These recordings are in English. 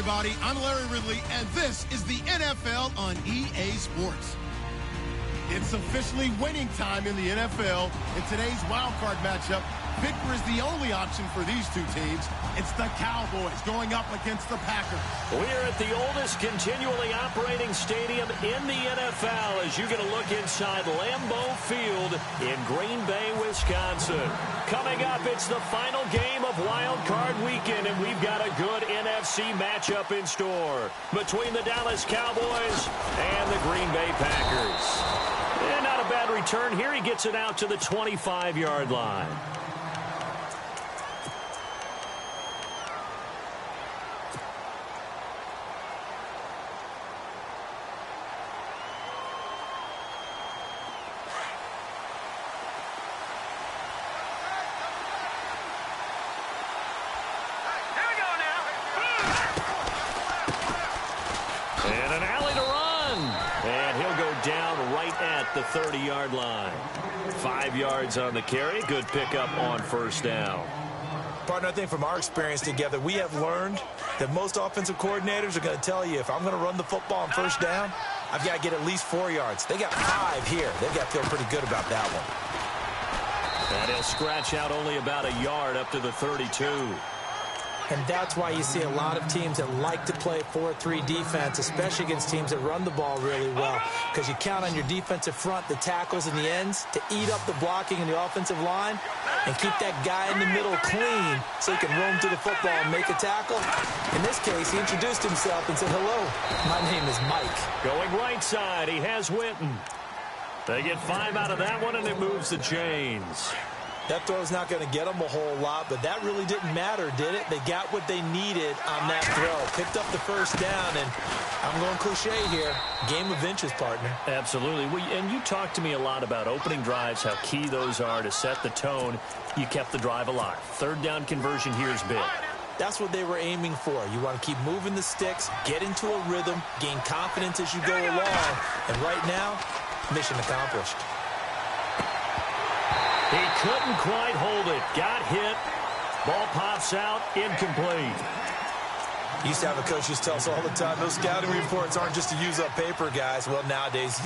everybody. I'm Larry Ridley, and this is the NFL on EA Sports. It's officially winning time in the NFL. In today's wild card matchup, victor is the only option for these two teams. It's the Cowboys going up against the Packers. We're at the oldest continually operating stadium in the NFL as you get a look inside Lambeau Field in Green Bay, Wisconsin. Coming up, it's the final game of Wild Card Weekend, and we've got a good NFC matchup in store between the Dallas Cowboys and the Green Bay Packers. And not a bad return here. He gets it out to the 25-yard line. The 30-yard line. 5 yards on the carry. Good pickup on first down. Partner, I think from our experience together, we have learned that most offensive coordinators are going to tell you, if I'm going to run the football on first down, I've got to get at least 4 yards. They got 5 here. They've got to feel pretty good about that one. And he'll scratch out only about a yard up to the 32. And that's why you see a lot of teams that like to play 4-3 defense, especially against teams that run the ball really well, because you count on your defensive front, the tackles and the ends, to eat up the blocking in the offensive line and keep that guy in the middle clean so he can roam through the football and make a tackle. In this case, he introduced himself and said, "Hello, my name is Mike." Going right side, he has Winton. They get 5 out of that one, and it moves the chains. That throw's not going to get them a whole lot, but that really didn't matter, did it? They got what they needed on that throw. Picked up the first down, and I'm going cliche here. Game of inches, partner. Absolutely. And you talked to me a lot about opening drives, how key those are to set the tone. You kept the drive alive. Third down conversion here is big. That's what they were aiming for. You want to keep moving the sticks, get into a rhythm, gain confidence as you go along. And right now, mission accomplished. He couldn't quite hold it. Got hit. Ball pops out. Incomplete. Used to have a coach used to tell us all the time, those scouting reports aren't just to use up paper, guys. Well, nowadays,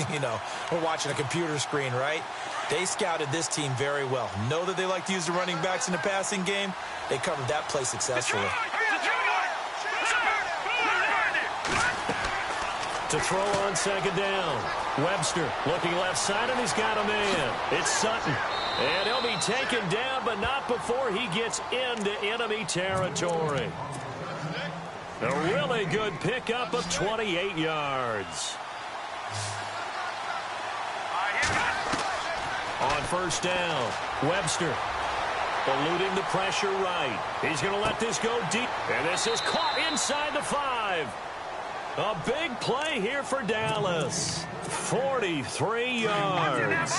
we're watching a computer screen, right? They scouted this team very well. Know that they like to use the running backs in the passing game. They covered that play successfully. To throw on second down. Webster looking left side, and he's got a man. It's Sutton. And he'll be taken down, but not before he gets into enemy territory. A really good pickup of 28 yards. On first down, Webster eluding the pressure right. He's going to let this go deep. And this is caught inside the 5. A big play here for Dallas. 43 yards.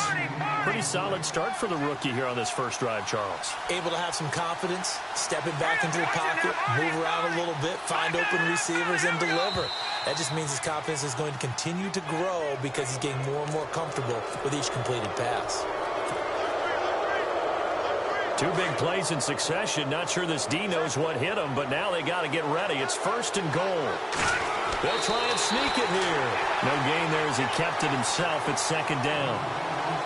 Pretty solid start for the rookie here on this first drive, Charles. Able to have some confidence, stepping back into the pocket, move around a little bit, find open receivers, and deliver. That just means his confidence is going to continue to grow because he's getting more and more comfortable with each completed pass. 2 big plays in succession. Not sure this D knows what hit him, but now they got to get ready. It's first and goal. They'll try and sneak it here. No gain there as he kept it himself at second down.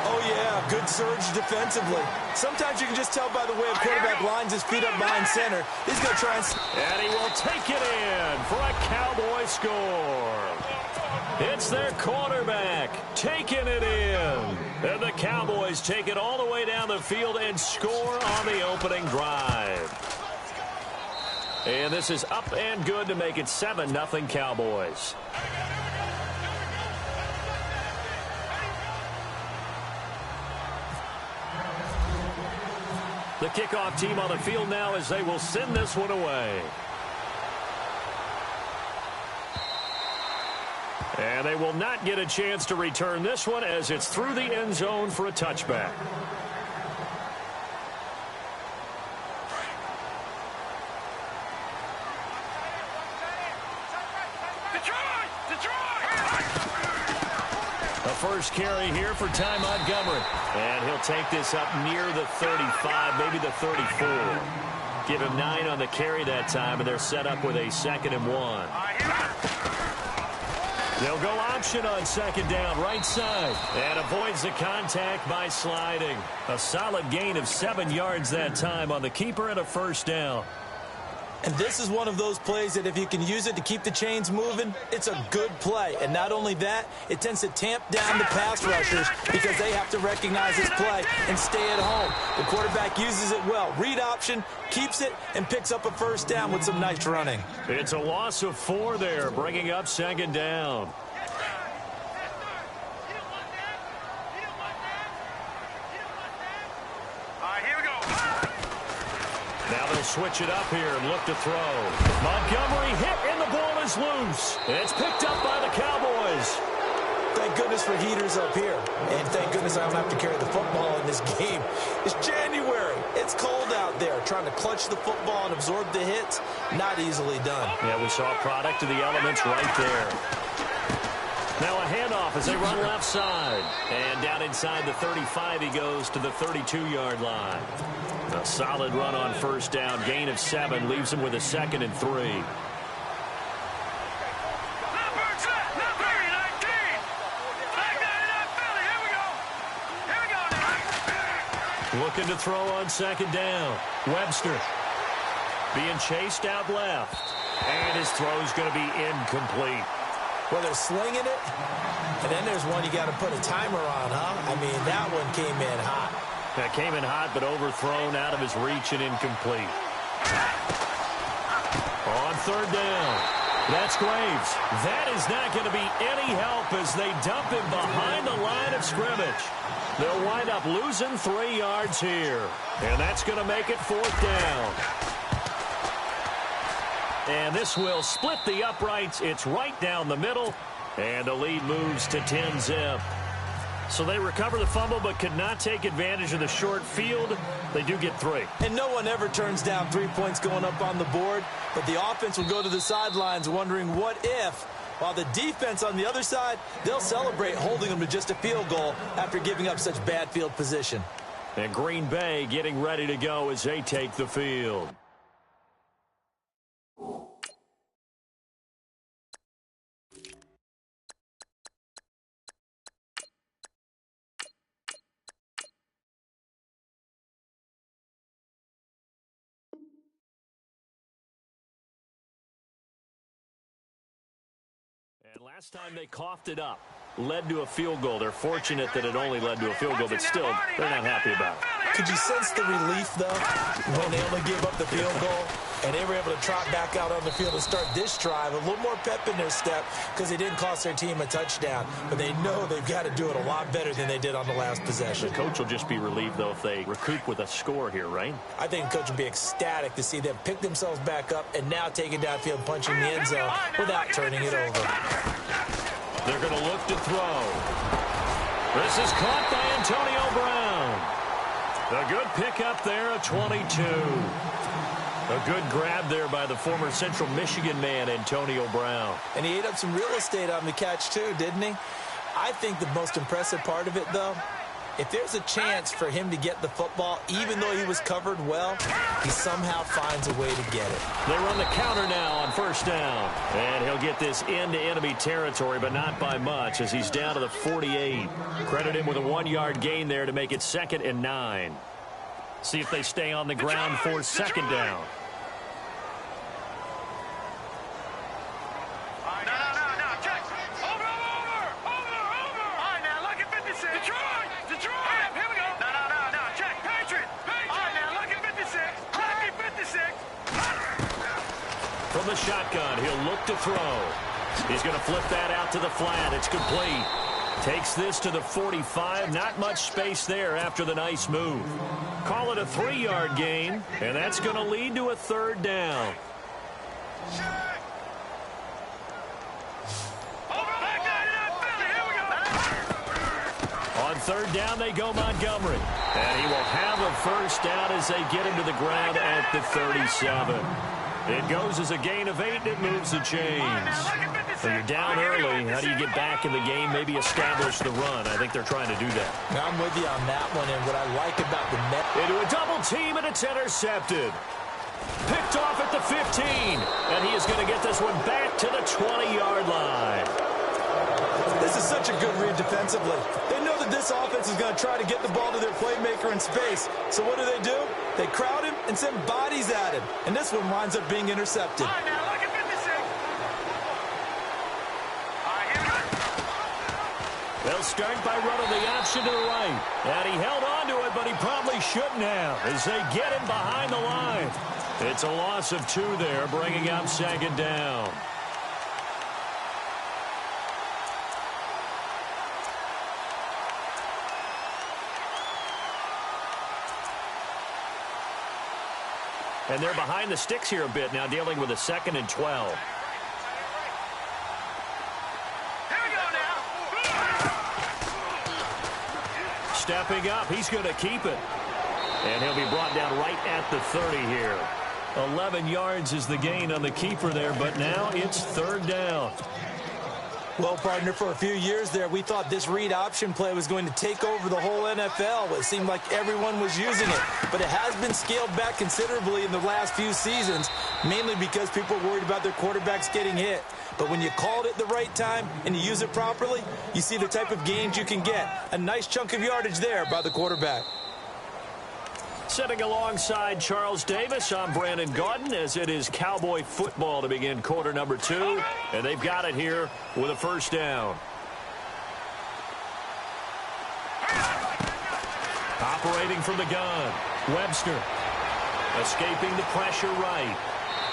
Oh, yeah, good surge defensively. Sometimes you can just tell by the way a quarterback lines his feet up behind center. He's going to try and he will take it in for a Cowboy score. It's their quarterback taking it in. And the Cowboys take it all the way down the field and score on the opening drive. And this is up and good to make it 7-0 Cowboys. The kickoff team on the field now as they will send this one away. And they will not get a chance to return this one as it's through the end zone for a touchback. First carry here for Ty Montgomery. And he'll take this up near the 35, maybe the 34. Give him 9 on the carry that time, and they're set up with a 2nd and 1. They'll go option on 2nd down, right side, and avoids the contact by sliding. A solid gain of 7 yards that time on the keeper and a 1st down. And this is one of those plays that if you can use it to keep the chains moving, it's a good play. And not only that, it tends to tamp down the pass rushers because they have to recognize this play and stay at home. The quarterback uses it well. Read option, keeps it, and picks up a 1st down with some nice running. It's a loss of 4 there, bringing up 2nd down. Now they'll switch it up here and look to throw. Montgomery hit, and the ball is loose. It's picked up by the Cowboys. Thank goodness for heaters up here. And thank goodness I don't have to carry the football in this game. It's January. It's cold out there. Trying to clutch the football and absorb the hits, not easily done. Yeah, we saw a product of the elements right there. Now a handoff as they run left side. And down inside the 35, he goes to the 32-yard line. A solid run on 1st down. Gain of 7 leaves him with a 2nd and 3. Looking to throw on 2nd down. Webster being chased out left. And his throw is going to be incomplete. Well, they're slinging it. And then there's one you got to put a timer on, huh? I mean, that one came in hot. That came in hot, but overthrown out of his reach and incomplete. On 3rd down. That's Graves. That is not going to be any help as they dump him behind the line of scrimmage. They'll wind up losing 3 yards here. And that's going to make it 4th down. And this will split the uprights. It's right down the middle. And the lead moves to 10-zip. So they recover the fumble but could not take advantage of the short field. They do get 3. And no one ever turns down 3 points going up on the board. But the offense will go to the sidelines wondering what if. While the defense on the other side, they'll celebrate holding them to just a field goal after giving up such bad field position. And Green Bay getting ready to go as they take the field. And last time they coughed it up, led to a field goal. They're fortunate that it only led to a field goal, but still, they're not happy about it. Could you sense the relief, though, when they only gave up the field goal and they were able to trot back out on the field and start this drive? A little more pep in their step because they didn't cost their team a touchdown, but they know they've got to do it a lot better than they did on the last possession. The coach will just be relieved, though, if they recoup with a score here, right? I think the coach will be ecstatic to see them pick themselves back up and now take it downfield, punching the end zone without turning it over. They're going to look to throw. This is caught by Antonio Brown. A good pickup there at 22. A good grab there by the former Central Michigan man, Antonio Brown. And he ate up some real estate on the catch, too, didn't he? I think the most impressive part of it, though, if there's a chance for him to get the football, even though he was covered well, he somehow finds a way to get it. They run the counter now on 1st down. And he'll get this into enemy territory, but not by much, as he's down to the 48. Credit him with a 1-yard gain there to make it 2nd and 9. See if they stay on the ground for 2nd down. From the shotgun, he'll look to throw. He's going to flip that out to the flat. It's complete. Takes this to the 45. Not much space there after the nice move. Call it a 3-yard gain, and that's going to lead to a 3rd down. On 3rd down, they go Montgomery. And he will have a 1st down as they get him to the ground at the 37. It goes as a gain of 8, and it moves the chains. When you're down early, how do you get back in the game, maybe establish the run? I think they're trying to do that. I'm with you on that one, and what I like about the net. Into a double team, and it's intercepted. Picked off at the 15. And he is going to get this one back to the 20-yard line. This is such a good read defensively. They know that this offense is going to try to get the ball to their playmaker in space. So what do? They crowd him and send bodies at him. And this one winds up being intercepted. All right, now look at 56. All right, here we go. They'll start by running the option to the right. And he held on to it, but he probably shouldn't have as they get him behind the line. It's a loss of 2 there, bringing up second down. And they're behind the sticks here a bit now, dealing with a 2nd and 12. Here we go now. Stepping up, he's going to keep it. And he'll be brought down right at the 30 here. 11 yards is the gain on the keeper there, but now it's 3rd down. Well, partner, for a few years there, we thought this read option play was going to take over the whole NFL. It seemed like everyone was using it, but it has been scaled back considerably in the last few seasons, mainly because people are worried about their quarterbacks getting hit. But when you call it at the right time and you use it properly, you see the type of gains you can get. A nice chunk of yardage there by the quarterback. Sitting alongside Charles Davis, I'm Brandon Gaudin, as it is Cowboy football to begin quarter number 2. And they've got it here with a 1st down. Operating from the gun, Webster. Escaping the pressure right.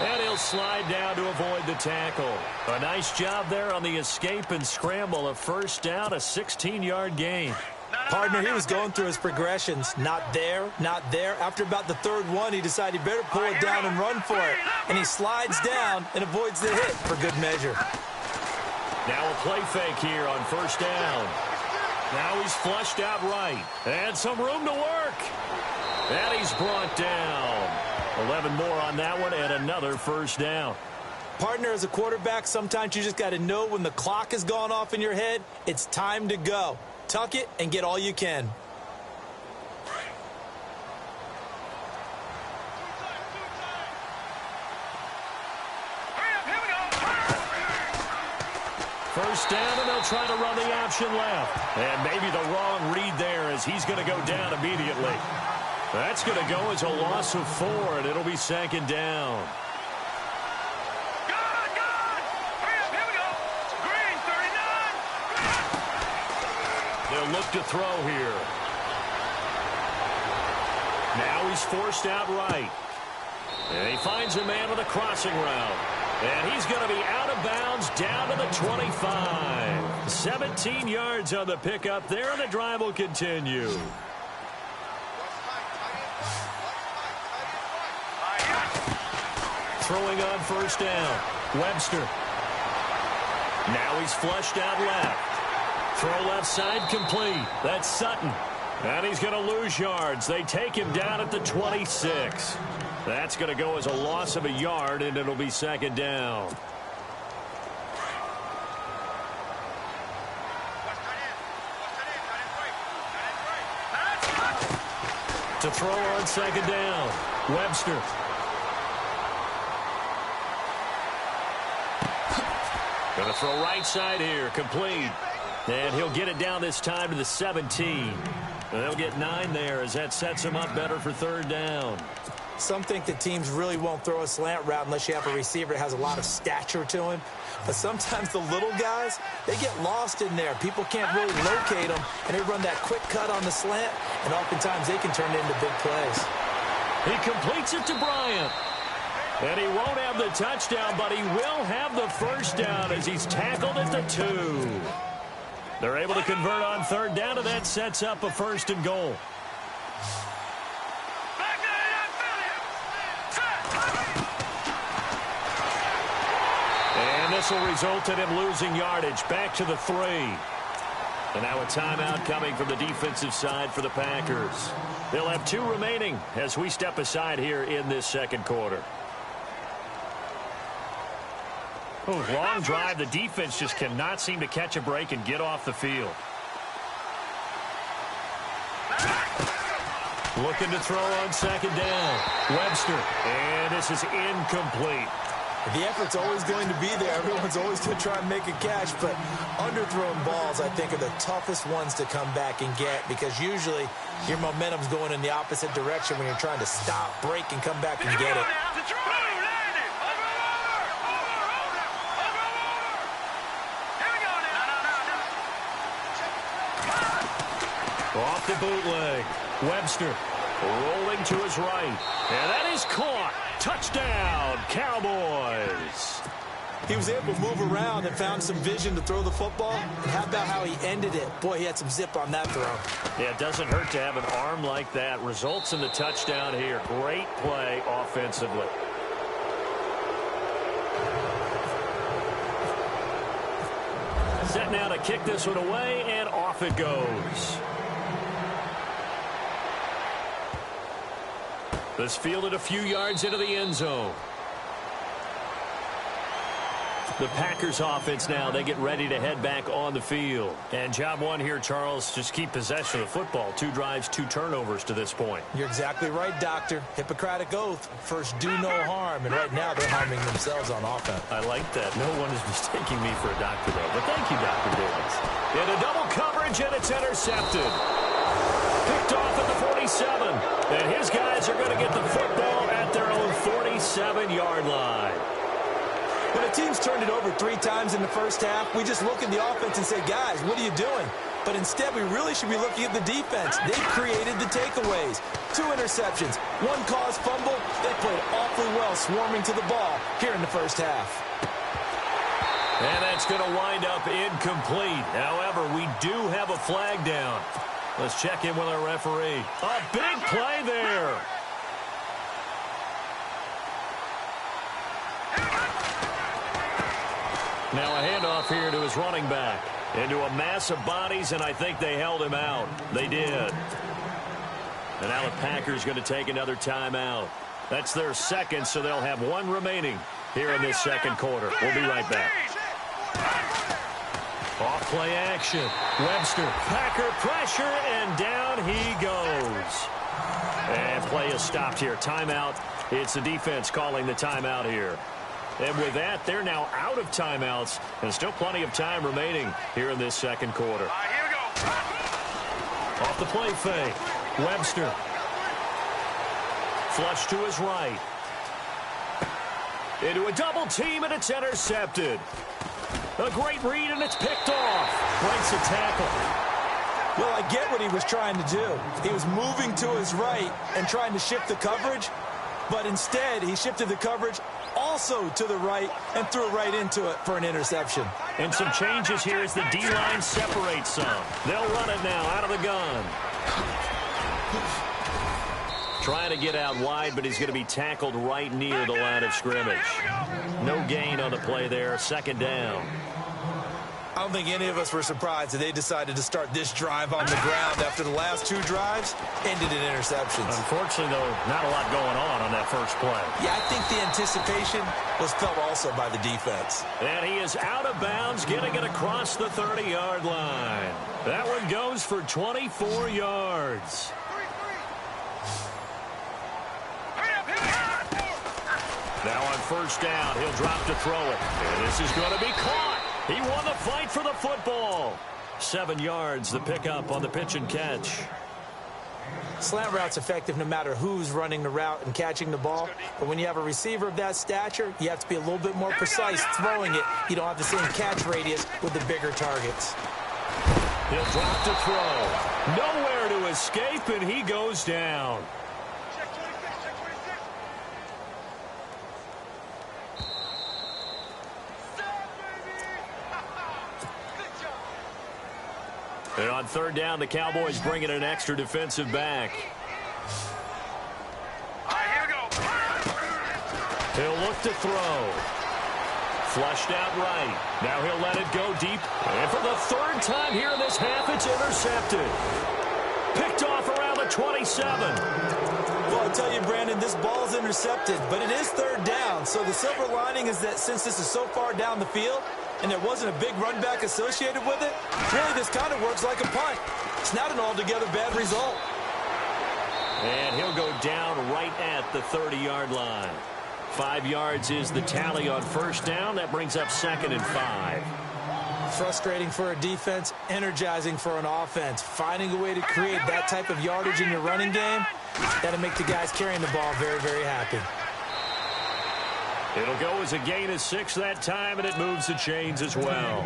And he'll slide down to avoid the tackle. A nice job there on the escape and scramble. A 1st down, a 16-yard gain. Partner, he was going through his progressions. Not there, not there. After about the 3rd one, he decided he better pull it down and run for it. And he slides down and avoids the hit for good measure. Now a play fake here on 1st down. Now he's flushed out right. And some room to work. And he's brought down. 11 more on that one and another 1st down. Partner, as a quarterback, sometimes you just got to know when the clock has gone off in your head, it's time to go. Tuck it and get all you can. Here we go. 1st down, and they'll try to run the option left. And maybe the wrong read there as he's going to go down immediately. That's going to go as a loss of 4, and it'll be 2nd down. They'll look to throw here. Now he's forced out right. And he finds a man with a crossing route. And he's going to be out of bounds down to the 25. 17 yards on the pickup there, and the drive will continue. Throwing on 1st down. Webster. Now he's flushed out left. Throw left side complete. That's Sutton. And he's going to lose yards. They take him down at the 26. That's going to go as a loss of a yard, and it'll be 2nd down. To throw on 2nd down, Webster. Going to throw right side here, complete. And he'll get it down this time to the 17. And they'll get 9 there as that sets him up better for 3rd down. Some think that teams really won't throw a slant route unless you have a receiver that has a lot of stature to him. But sometimes the little guys, they get lost in there. People can't really locate them, and they run that quick cut on the slant, and oftentimes they can turn it into big plays. He completes it to Bryant. And he won't have the touchdown, but he will have the 1st down as he's tackled at the 2. They're able to convert on 3rd down, and that sets up a 1st and goal. And this will result in him losing yardage back to the 3. And now a timeout coming from the defensive side for the Packers. They'll have 2 remaining as we step aside here in this 2nd quarter. Oh, long drive. The defense just cannot seem to catch a break and get off the field. Looking to throw on second down. Webster. And this is incomplete. The effort's always going to be there. Everyone's always going to try and make a catch, but underthrown balls, I think, are the toughest ones to come back and get because usually your momentum's going in the opposite direction when you're trying to stop, break, and come back and get it. Off the bootleg. Webster rolling to his right. And that is caught. Touchdown, Cowboys. He was able to move around and found some vision to throw the football. And how about how he ended it? Boy, he had some zip on that throw. Yeah, it doesn't hurt to have an arm like that. Results in the touchdown here. Great play offensively. Set now to kick this one away, and off it goes. This fielded a few yards into the end zone. The Packers offense now, they get ready to head back on the field. And job one here, Charles, just keep possession of the football. 2 drives, 2 turnovers to this point. You're exactly right, Doctor. Hippocratic oath. First, do no harm. And right now, they're harming themselves on offense. I like that. No one is mistaking me for a doctor, though. But thank you, Dr. Davis. In a double coverage, and it's intercepted. Picked off at the 47. And his guys are going to get the football at their own 47-yard line. When a team's turned it over 3 times in the first half, we just look at the offense and say, guys, what are you doing? But instead, we really should be looking at the defense. They created the takeaways. 2 interceptions, 1 caused fumble. They played awfully well swarming to the ball here in the first half. And that's going to wind up incomplete. However, we do have a flag down. Let's check in with our referee. A big play there. Now a handoff here to his running back. Into a mass of bodies, and I think they held him out. They did. And now the Packers going to take another timeout. That's their second, so they'll have 1 remaining here in this second quarter. We'll be right back. Off play action. Webster, Packer pressure, and down he goes. And play is stopped here. Timeout. It's the defense calling the timeout here. And with that, they're now out of timeouts, and still plenty of time remaining here in this second quarter. Here we go. Off the play fake. Webster. Flush to his right. Into a double team, and it's intercepted. A great read, and it's picked off. Breaks a tackle. Well, I get what he was trying to do. He was moving to his right and trying to shift the coverage, but instead he shifted the coverage also to the right and threw right into it for an interception. And some changes here as the D-line separates some. They'll run it now out of the gun. Trying to get out wide, but he's going to be tackled right near the line of scrimmage. No gain on the play there. Second down. I don't think any of us were surprised that they decided to start this drive on the ground after the last 2 drives ended in interceptions. Unfortunately, though, not a lot going on that first play. Yeah, I think the anticipation was felt also by the defense. And he is out of bounds, getting it across the 30-yard line. That one goes for 24 yards. Now on first down, he'll drop to throw it. And this is going to be caught. He won the fight for the football. 7 yards, the pickup on the pitch and catch. Slant route's effective no matter who's running the route and catching the ball. But when you have a receiver of that stature, you have to be a little bit more precise throwing it. You don't have the same catch radius with the bigger targets. He'll drop to throw. Nowhere to escape, and he goes down. And on third down, the Cowboys bring in an extra defensive back. Here we go. He'll look to throw. Flushed out right. Now he'll let it go deep. And for the 3rd time here in this half, it's intercepted. Picked off around the 27. Well, I'll tell you, Brandon, this ball's intercepted, but it is 3rd down. So the silver lining is that since this is so far down the field, and there wasn't a big run back associated with it, really this kind of works like a punt. It's not an altogether bad result. And he'll go down right at the 30-yard line. 5 yards is the tally on first down. That brings up 2nd and 5. Frustrating for a defense, energizing for an offense. Finding a way to create that type of yardage in your running game, that'll make the guys carrying the ball very, very happy. It'll go as a gain of 6 that time, and it moves the chains as well.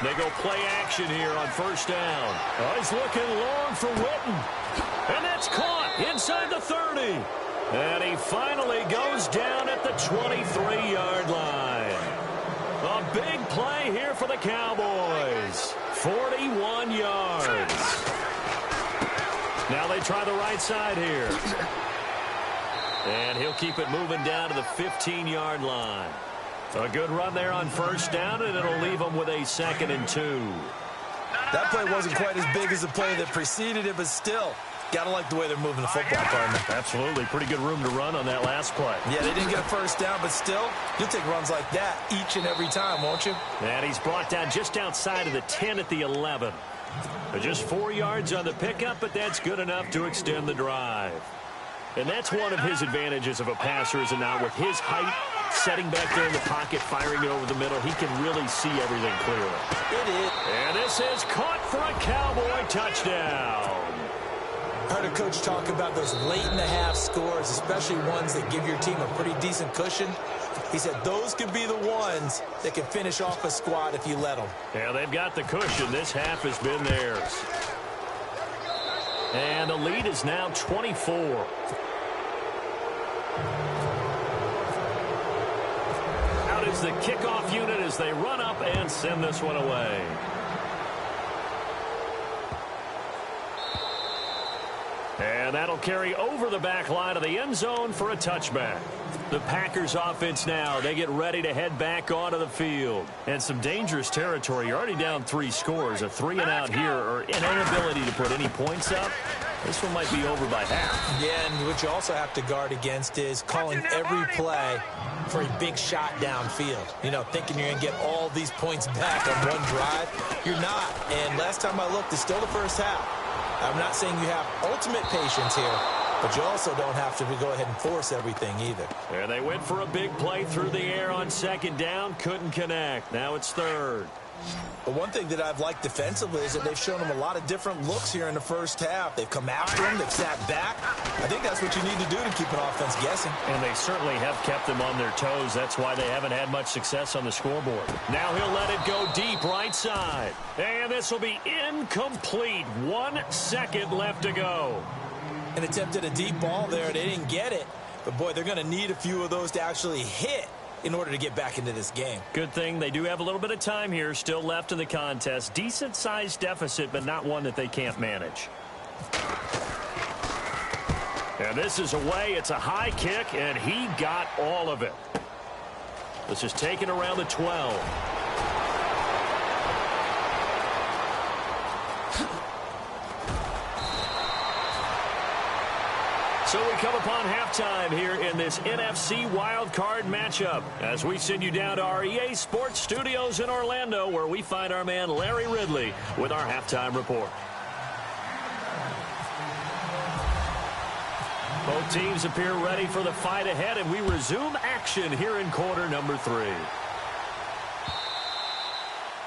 They go play action here on first down. Oh, he's looking long for Witten. And that's caught inside the 30. And he finally goes down at the 23-yard line. A big play here for the Cowboys. 41 yards. Now they try the right side here. And he'll keep it moving down to the 15-yard line. A good run there on first down, and it'll leave them with a 2nd and 2. That play wasn't quite as big as the play that preceded it, but still, got to like the way they're moving the football, partner. Absolutely. Pretty good room to run on that last play. Yeah, they didn't get a first down, but still, you'll take runs like that each and every time, won't you? And he's brought down just outside of the 10 at the 11. Just 4 yards on the pickup, but that's good enough to extend the drive. And that's one of his advantages of a passer, is now with his height, setting back there in the pocket, firing it over the middle, he can really see everything clearly. It is. And this is caught for a Cowboy touchdown. Heard a coach talk about those late-in-the-half scores, especially ones that give your team a pretty decent cushion. He said those could be the ones that can finish off a squad if you let them. Yeah, they've got the cushion. This half has been theirs. And the lead is now 24. Out is the kickoff unit as they run up and send this one away. And that'll carry over the back line of the end zone for a touchback. The Packers offense now, they get ready to head back onto the field. And some dangerous territory. You're already down 3 scores. A 3-and-out here, or an inability to put any points up. This one might be over by half. Yeah, and what you also have to guard against is calling every play for a big shot downfield. You know, thinking you're going to get all these points back on one drive. You're not. And last time I looked, it's still the first half. I'm not saying you have ultimate patience here, but you also don't have to go ahead and force everything either. And they went for a big play through the air on 2nd down. Couldn't connect. Now it's 3rd. But one thing that I've liked defensively is that they've shown them a lot of different looks here in the first half. They've come after them. They've sat back. I think that's what you need to do to keep an offense guessing. And they certainly have kept them on their toes. That's why they haven't had much success on the scoreboard. Now he'll let it go deep right side. And this will be incomplete. 1 second left to go. An attempt at a deep ball there. They didn't get it. But, boy, they're going to need a few of those to actually hit in order to get back into this game. Good thing they do have a little bit of time here still left in the contest. Decent-sized deficit, but not one that they can't manage. And this is away. It's a high kick, and he got all of it. This is taken around the 12. So we come upon halftime here in this NFC wildcard matchup as we send you down to our EA Sports Studios in Orlando, where we find our man Larry Ridley with our halftime report. Both teams appear ready for the fight ahead, and we resume action here in quarter number 3.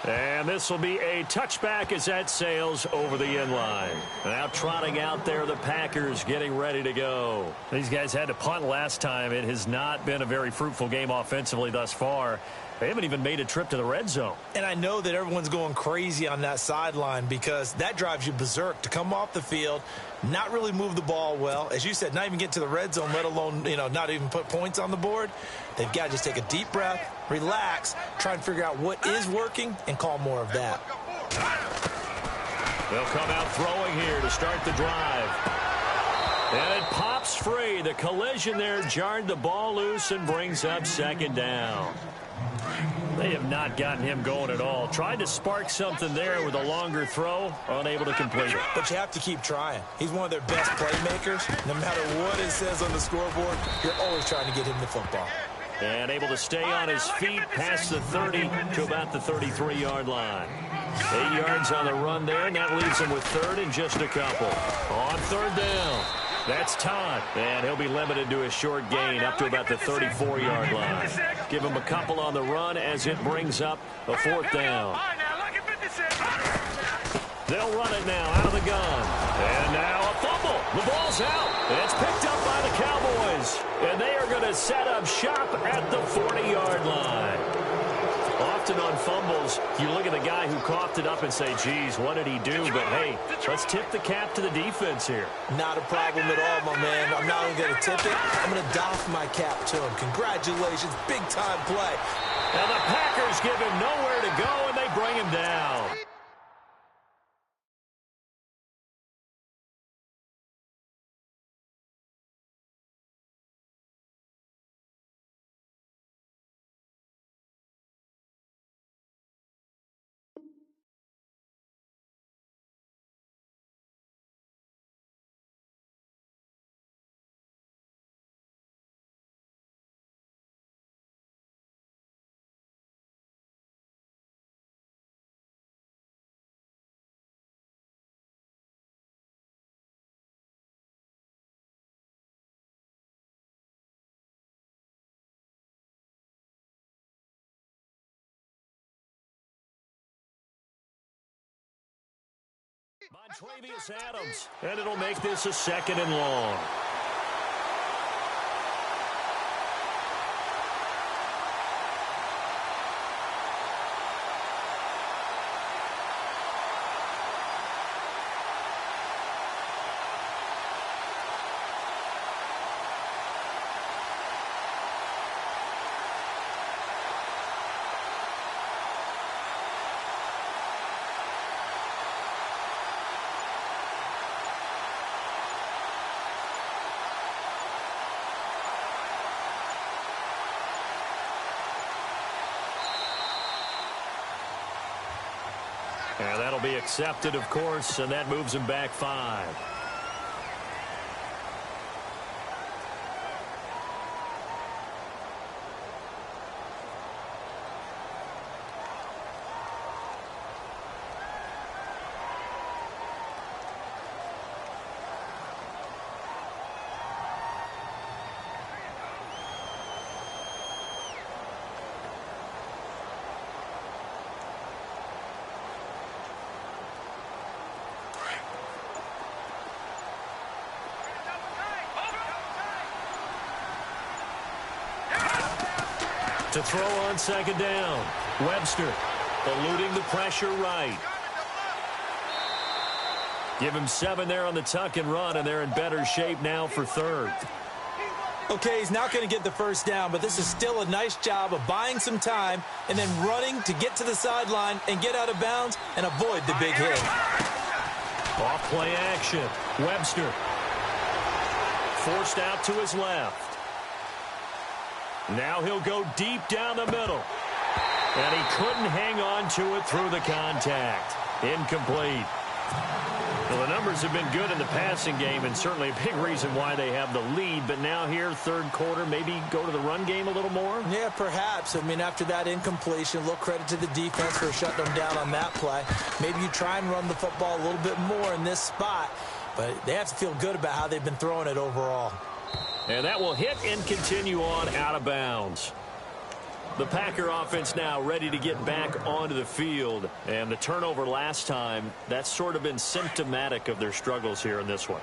And this will be a touchback as that sails over the end line. Now trotting out there, the Packers getting ready to go. These guys had to punt last time. It has not been a very fruitful game offensively thus far. They haven't even made a trip to the red zone. And I know that everyone's going crazy on that sideline because that drives you berserk to come off the field, not really move the ball well. As you said, not even get to the red zone, let alone, not even put points on the board. They've got to just take a deep breath, relax, try and figure out what is working, and call more of that. They'll come out throwing here to start the drive. And it pops free. The collision there jarred the ball loose and brings up 2nd down. They have not gotten him going at all. Tried to spark something there with a longer throw, unable to complete it. But you have to keep trying. He's one of their best playmakers. No matter what it says on the scoreboard, you're always trying to get him the football. And able to stay on his feet past the 30 to about the 33-yard line. 8 yards on the run there, and that leaves him with third and just a couple. On third down, that's Todd. And he'll be limited to a short gain up to about the 34-yard line. Give him a couple on the run as it brings up a fourth down. They'll run it now out of the gun. And now a fumble. The ball's out. It's picked up by the Cowboys. And they are going to set up shop at the 40-yard line. Often on fumbles, you look at the guy who coughed it up and say, geez, what did he do? But, hey, let's tip the cap to the defense here. Not a problem at all, my man. I'm not only going to tip it, I'm going to doff my cap to him. Congratulations, big-time play. And the Packers give him nowhere to go, and they bring him down. Montravius Adams, and it'll make this a 2nd and long. And that'll be accepted, of course, and that moves him back 5. To throw on 2nd down. Webster eluding the pressure right. Give him 7 there on the tuck and run, and they're in better shape now for 3rd. Okay, he's not going to get the first down, but this is still a nice job of buying some time and then running to get to the sideline and get out of bounds and avoid the big hit. Off play action. Webster forced out to his left. Now he'll go deep down the middle. And he couldn't hang on to it through the contact. Incomplete. Well, the numbers have been good in the passing game, and certainly a big reason why they have the lead. But now here, 3rd quarter, maybe go to the run game a little more? Yeah, perhaps. I mean, after that incompletion, a little credit to the defense for shutting them down on that play. Maybe you try and run the football a little bit more in this spot. But they have to feel good about how they've been throwing it overall. And that will hit and continue on out of bounds. The Packer offense now ready to get back onto the field. And the turnover last time, that's sort of been symptomatic of their struggles here in this one.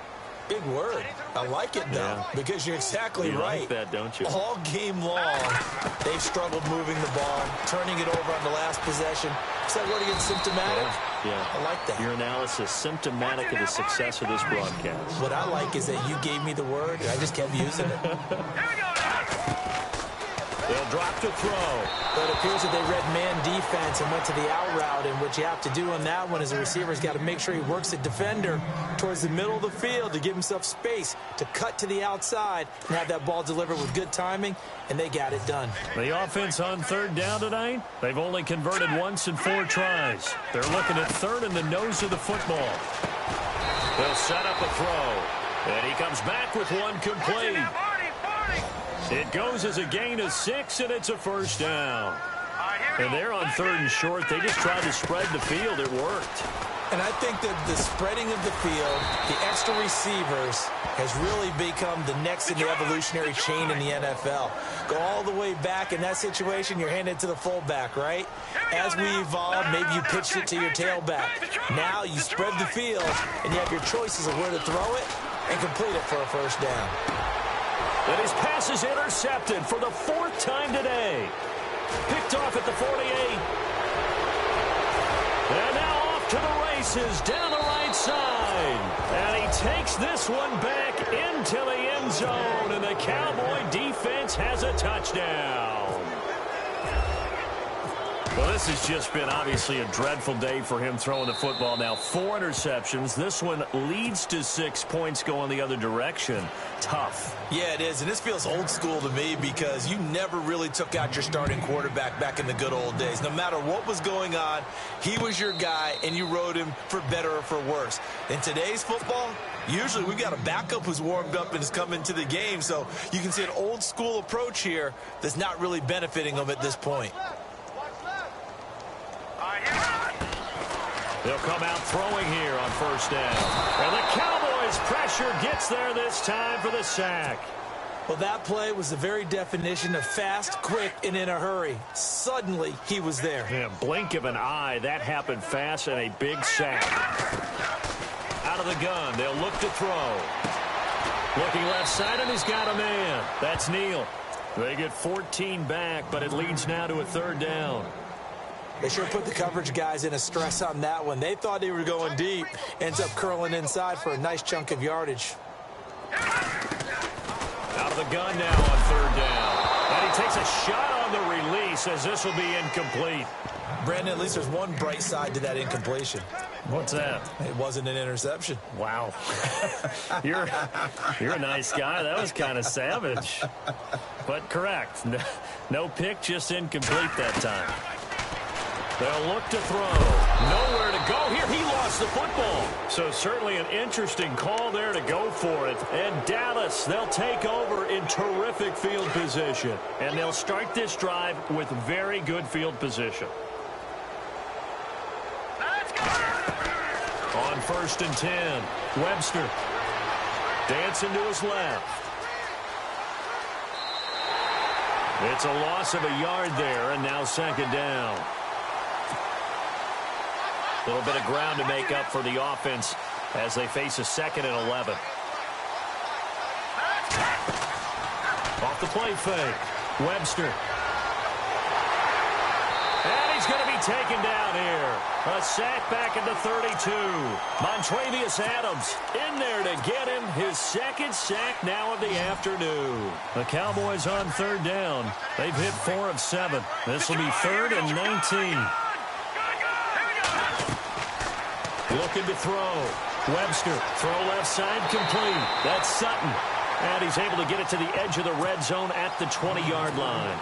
Big word. I like it, though, because you're exactly right. You like that, don't you? All game long, they've struggled moving the ball, turning it over on the last possession. Is that word again, symptomatic? Yeah. I like that. Your analysis, symptomatic of the success of this broadcast. What I like is that you gave me the word, and I just kept using it. They'll drop to throw. But it appears that they read man defense and went to the out route, and what you have to do on that one is the receiver's got to make sure he works the defender towards the middle of the field to give himself space to cut to the outside and have that ball delivered with good timing, and they got it done. The offense on 3rd down tonight, they've only converted once in 4 tries. They're looking at 3rd in the nose of the football. They'll set up a throw, and he comes back with one complete. It goes as a gain of 6, and it's a first down. And they're on 3rd and short. They just tried to spread the field. It worked. And I think that the spreading of the field, the extra receivers, has really become the next in the evolutionary chain in the NFL. Go all the way back in that situation, you're handed to the fullback, right? As we evolve, maybe you pitched it to your tailback. Now you spread the field, and you have your choices of where to throw it and complete it for a first down. And his pass is intercepted for the 4th time today. Picked off at the 48. And now off to the races down the right side. And he takes this one back into the end zone. And the Cowboy defense has a touchdown. Well, this has just been obviously a dreadful day for him throwing the football. Now 4 interceptions. This one leads to 6 points going the other direction. Tough. Yeah, it is, and this feels old school to me because you never really took out your starting quarterback back in the good old days. No matter what was going on, he was your guy, and you rode him for better or for worse. In today's football, usually we've got a backup who's warmed up and has come into the game, so you can see an old school approach here that's not really benefiting them at this point. They'll come out throwing here on first down. And the Cowboys' pressure gets there this time for the sack. Well, that play was the very definition of fast, quick, and in a hurry. Suddenly, he was there. Yeah, blink of an eye, that happened fast, and a big sack. Out of the gun, they'll look to throw. Looking left side, and he's got a man. That's Neal. They get 14 back, but it leads now to a 3rd down. They sure put the coverage guys in a stress on that one. They thought they were going deep. Ends up curling inside for a nice chunk of yardage. Out of the gun now on 3rd down. And he takes a shot on the release as this will be incomplete. Brandon, at least there's one bright side to that incompletion. What's that? It wasn't an interception. Wow. You're a nice guy. That was kind of savage. But correct. No pick, just incomplete that time. They'll look to throw. Nowhere to go here. He lost the football. So certainly an interesting call there to go for it. And Dallas, they'll take over in terrific field position. And they'll start this drive with very good field position. On 1st and 10, Webster dancing to his left. It's a loss of a yard there, and now 2nd down. A little bit of ground to make up for the offense as they face a 2nd and 11. Off the play fake. Webster. And he's going to be taken down here. A sack back at the 32. Montrevious Adams in there to get him. His 2nd sack now of the afternoon. The Cowboys on 3rd down. They've hit 4 of 7. This will be 3rd and 19. Looking to throw. Webster, throw left side, complete. That's Sutton. And he's able to get it to the edge of the red zone at the 20-yard line.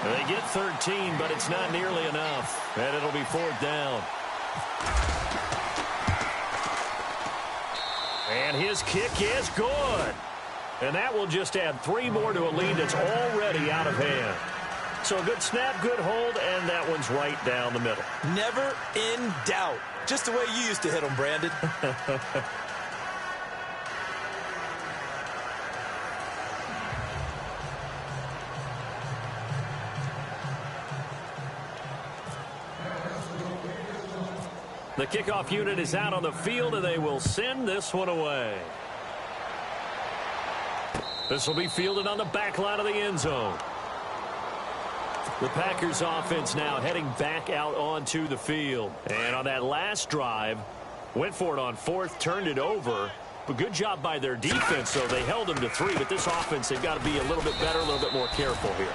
They get 13, but it's not nearly enough. And it'll be 4th down. And his kick is good. And that will just add 3 more to a lead that's already out of hand. So a good snap, good hold, and that one's right down the middle. Never in doubt. Just the way you used to hit them, Brandon. The kickoff unit is out on the field, and they will send this one away. This will be fielded on the back line of the end zone. The Packers offense now heading back out onto the field. And on that last drive, went for it on 4th, turned it over. But good job by their defense, though. They held them to 3, but this offense, they've got to be a little bit better, a little bit more careful here.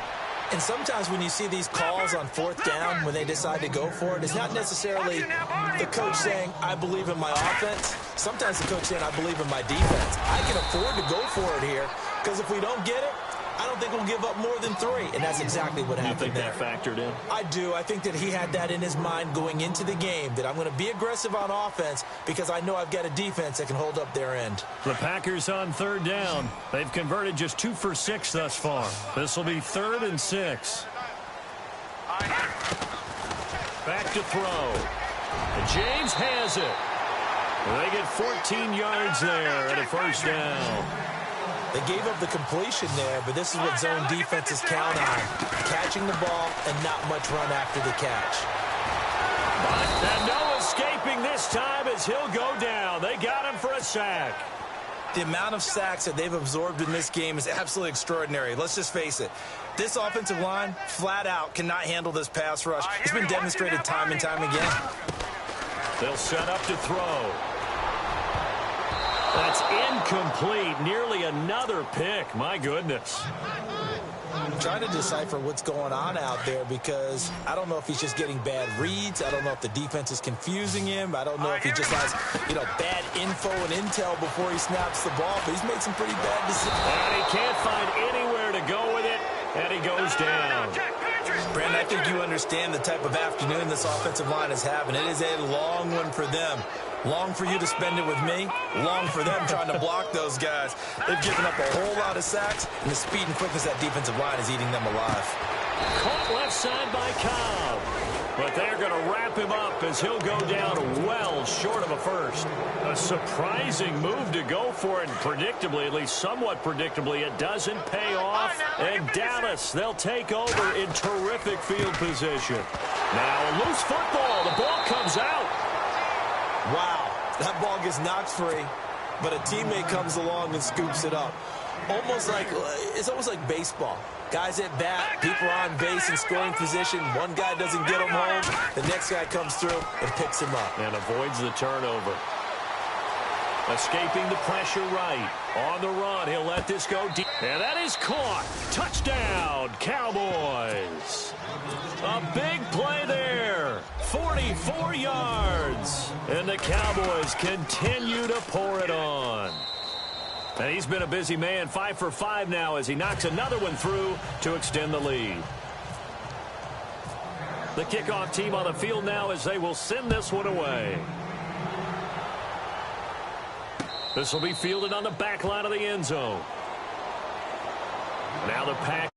And sometimes when you see these calls on 4th down, when they decide to go for it, it's not necessarily the coach saying, I believe in my offense. Sometimes the coach saying, I believe in my defense. I can afford to go for it here, because if we don't get it, I don't think we'll give up more than 3, and that's exactly what happened. You think that factored in? I do. I think that he had that in his mind going into the game, that I'm going to be aggressive on offense because I know I've got a defense that can hold up their end. The Packers on 3rd down. They've converted just 2 for 6 thus far. This will be 3rd and 6. Back to throw. And James has it. They get 14 yards there and a 1st down. They gave up the completion there, but this is what zone defenses count on. Catching the ball and not much run after the catch. But no escaping this time as he'll go down. They got him for a sack. The amount of sacks that they've absorbed in this game is absolutely extraordinary. Let's just face it. This offensive line, flat out, cannot handle this pass rush. It's been demonstrated time and time again. They'll set up to throw. That's incomplete. Nearly another pick. My goodness. I'm trying to decipher what's going on out there because I don't know if he's just getting bad reads. I don't know if the defense is confusing him. I don't know if he just has, bad info and intel before he snaps the ball, but he's made some pretty bad decisions. And he can't find anywhere to go with it, and he goes down. Brandon, I think you understand the type of afternoon this offensive line is having. It is a long one for them. Long for you to spend it with me. Long for them trying to block those guys. They've given up a whole lot of sacks, and the speed and quickness of that defensive line is eating them alive. Caught left side by Cobb. But they're going to wrap him up as he'll go down well short of a 1st. A surprising move to go for it, and predictably, at least somewhat predictably, it doesn't pay off. And Dallas, they'll take over in terrific field position. Now a loose football. The ball comes out. Wow, that ball gets knocked free, but a teammate comes along and scoops it up. It's almost like baseball. Guys at bat, people are on base in scoring position. One guy doesn't get him home. The next guy comes through and picks him up. And avoids the turnover. Escaping the pressure right. On the run, he'll let this go deep. And that is caught. Touchdown, Cowboys. A big play there. 44 yards. And the Cowboys continue to pour it on. And he's been a busy man, 5 for 5 now as he knocks another one through to extend the lead. The kickoff team on the field now as they will send this one away. This will be fielded on the back line of the end zone. Now the Packers